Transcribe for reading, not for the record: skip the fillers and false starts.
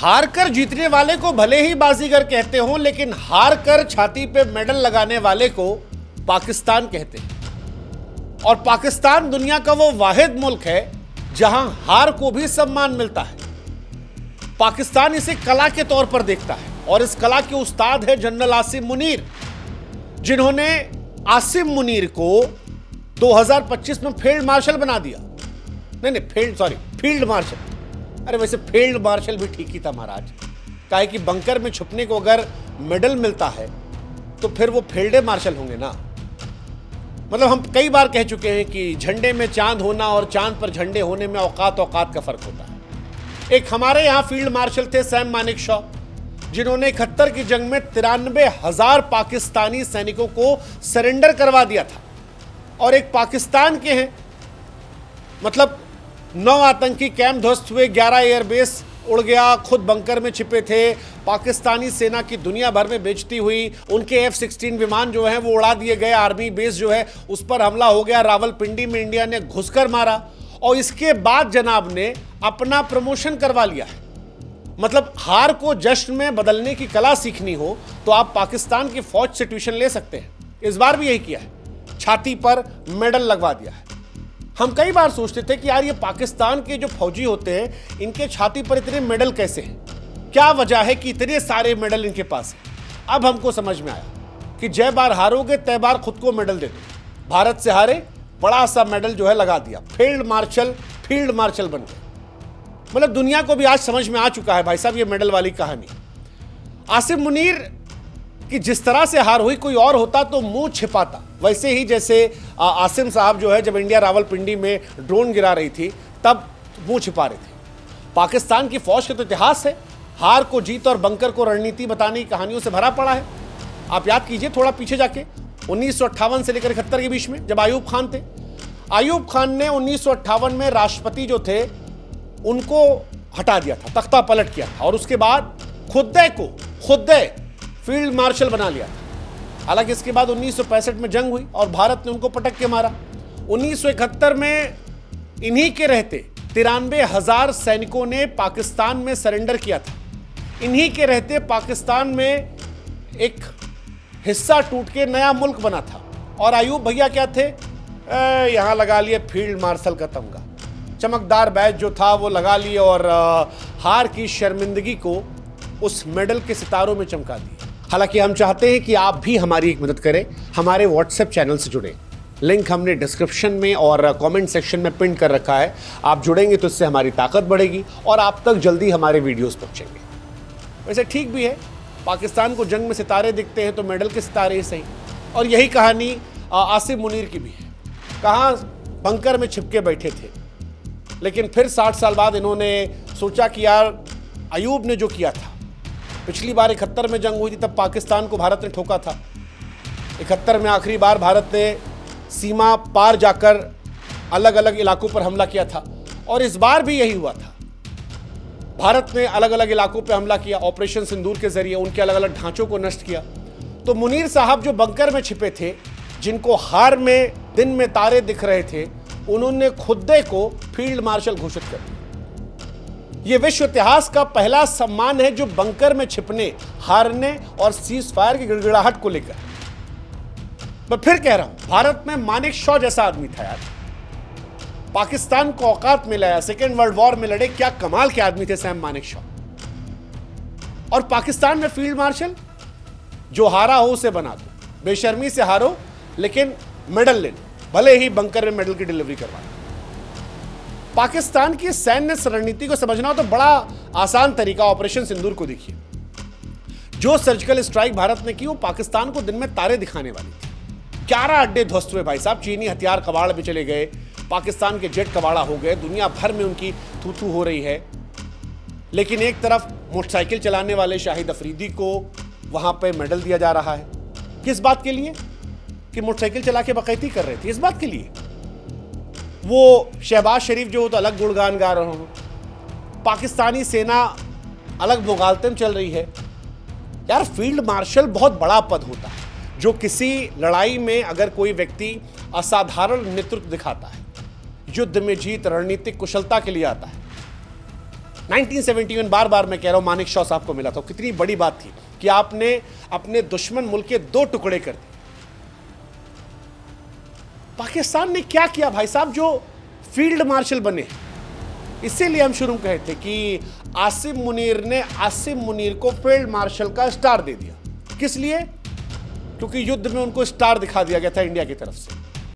हार कर जीतने वाले को भले ही बाजीगर कहते हो, लेकिन हार कर छाती पे मेडल लगाने वाले को पाकिस्तान कहते हैं। और पाकिस्तान दुनिया का वो वाहिद मुल्क है जहां हार को भी सम्मान मिलता है। पाकिस्तान इसे कला के तौर पर देखता है और इस कला के उस्ताद है जनरल आसिम मुनीर, जिन्होंने आसिम मुनीर को 2025 में फील्ड मार्शल बना दिया। Field marshal. अरे वैसे फील्ड मार्शल भी ठीक ही था महाराज, काहे कि बंकर में छुपने को अगर मेडल मिलता है तो फिर वो फील्ड मार्शल होंगे ना। मतलब हम कई बार कह चुके हैं कि झंडे में चांद होना और चांद पर झंडे होने में औकात का फर्क होता है। एक हमारे यहाँ फील्ड मार्शल थे सैम मानेकशॉ, जिन्होंने 71 की जंग में 93,000 पाकिस्तानी सैनिकों को सरेंडर करवा दिया था। और एक पाकिस्तान के हैं, मतलब 9 आतंकी कैंप ध्वस्त हुए, 11 एयरबेस उड़ गया, खुद बंकर में छिपे थे, पाकिस्तानी सेना की दुनिया भर में बेइज्जती हुई, उनके F-16 विमान जो हैं वो उड़ा दिए गए, आर्मी बेस जो है उस पर हमला हो गया, रावलपिंडी में इंडिया ने घुसकर मारा और इसके बाद जनाब ने अपना प्रमोशन करवा लिया है। मतलब हार को जश्न में बदलने की कला सीखनी हो तो आप पाकिस्तान की फौज से ट्यूशन ले सकते हैं। इस बार भी यही किया है, छाती पर मेडल लगवा दिया है। हम कई बार सोचते थे कि यार ये पाकिस्तान के जो फौजी होते हैं इनके छाती पर इतने मेडल कैसे हैं, क्या वजह है कि इतने सारे मेडल इनके पास हैं। अब हमको समझ में आया कि जय बार हारोगे तय बार खुद को मेडल दे दो। भारत से हारे, बड़ा सा मेडल जो है लगा दिया, फील्ड मार्शल बन गए। मतलब दुनिया को भी आज समझ में आ चुका है भाई साहब ये मेडल वाली कहानी। आसिम मुनीर की जिस तरह से हार हुई, कोई और होता तो मुंह छिपाता, वैसे ही जैसे आसिम साहब जो है जब इंडिया रावलपिंडी में ड्रोन गिरा रही थी तब मुंह छिपा रहे थे। पाकिस्तान की फौज का तो इतिहास है हार को जीत और बंकर को रणनीति बताने की कहानियों से भरा पड़ा है। आप याद कीजिए थोड़ा पीछे जाके 1958 से लेकर 71 के बीच में जब आयूब खान थे, आयूब खान ने 1958 में राष्ट्रपति जो थे उनको हटा दिया था, तख्ता पलट किया था और उसके बाद खुद फील्ड मार्शल बना लिया था। हालांकि इसके बाद 1965 में जंग हुई और भारत ने उनको पटक के मारा। 1971 में इन्हीं के रहते 93,000 सैनिकों ने पाकिस्तान में सरेंडर किया था। इन्हीं के रहते पाकिस्तान में एक हिस्सा टूट के नया मुल्क बना था और आयूब भैया क्या थे, यहां लगा लिए फील्ड मार्शल का तमगा, चमकदार बैज जो था वो लगा लिए और हार की शर्मिंदगी को उस मेडल के सितारों में चमका दिए। हालांकि हम चाहते हैं कि आप भी हमारी एक मदद करें, हमारे व्हाट्सएप चैनल से जुड़ें। लिंक हमने डिस्क्रिप्शन में और कमेंट सेक्शन में पिन कर रखा है। आप जुड़ेंगे तो इससे हमारी ताकत बढ़ेगी और आप तक जल्दी हमारे वीडियोस पहुंचेंगे। वैसे ठीक भी है, पाकिस्तान को जंग में सितारे दिखते हैं तो मेडल के सितारे ही सही। और यही कहानी आसिम मुनीर की भी है। कहाँ बंकर में छिपके बैठे थे, लेकिन फिर 60 साल बाद इन्होंने सोचा कि यार अयूब ने जो किया था, पिछली बार 71 में जंग हुई थी तब पाकिस्तान को भारत ने ठोका था। 71 में आखिरी बार भारत ने सीमा पार जाकर अलग अलग इलाकों पर हमला किया था और इस बार भी यही हुआ था। भारत ने अलग अलग इलाकों पर हमला किया, ऑपरेशन सिंदूर के जरिए उनके अलग अलग ढांचों को नष्ट किया। तो मुनीर साहब जो बंकर में छिपे थे, जिनको हार में दिन में तारे दिख रहे थे, उन्होंने खुद को फील्ड मार्शल घोषित कर दिया। यह विश्व इतिहास का पहला सम्मान है जो बंकर में छिपने, हारने और सीज फायर की गिड़गिड़ाहट को लेकर। मैं फिर कह रहा हूं, भारत में मानेकशॉ जैसा आदमी था यार, पाकिस्तान को औकात में लाया, सेकेंड वर्ल्ड वॉर में लड़े, क्या कमाल के आदमी थे सैम मानेकशॉ। और पाकिस्तान में फील्ड मार्शल, जो हारा हो उसे बना दो, बेशर्मी से हारो लेकिन मेडल ले लो, भले ही बंकर में मेडल की डिलीवरी करवा दो। पाकिस्तान की सैन्य रणनीति को समझना हो तो बड़ा आसान तरीका, ऑपरेशन सिंदूर को देखिए। जो सर्जिकल स्ट्राइक भारत ने की वो पाकिस्तान को दिन में तारे दिखाने वाली थी। 11 अड्डे ध्वस्त हुए भाई साहब, चीनी हथियार कबाड़ में चले गए, पाकिस्तान के जेट कबाड़ा हो गए, दुनिया भर में उनकी थू हो रही है। लेकिन एक तरफ मोटरसाइकिल चलाने वाले शाहिद अफरीदी को वहां पे मेडल दिया जा रहा है। किस बात के लिए? कि मोटरसाइकिल चला के बकैती कर रहे थे, इस बात के लिए। वो शहबाज शरीफ जो हो तो अलग गुणगान गा रहे हो, पाकिस्तानी सेना अलग मुगालते में चल रही है। यार फील्ड मार्शल बहुत बड़ा पद होता है, जो किसी लड़ाई में अगर कोई व्यक्ति असाधारण नेतृत्व दिखाता है, युद्ध में जीत, रणनीतिक कुशलता के लिए आता है। 1971 बार बार मैं कह रहा हूं मानिक शॉ साहब को मिला था, कितनी बड़ी बात थी कि आपने अपने दुश्मन मुल्क के 2 टुकड़े कर दिए। पाकिस्तान ने क्या किया भाई साहब, जो फील्ड मार्शल बने। इसीलिए हम शुरू कहे थे कि आसिम मुनीर ने आसिम मुनीर को फील्ड मार्शल का स्टार दे दिया। किस लिए? क्योंकि युद्ध में उनको स्टार दिखा दिया गया था इंडिया की तरफ से।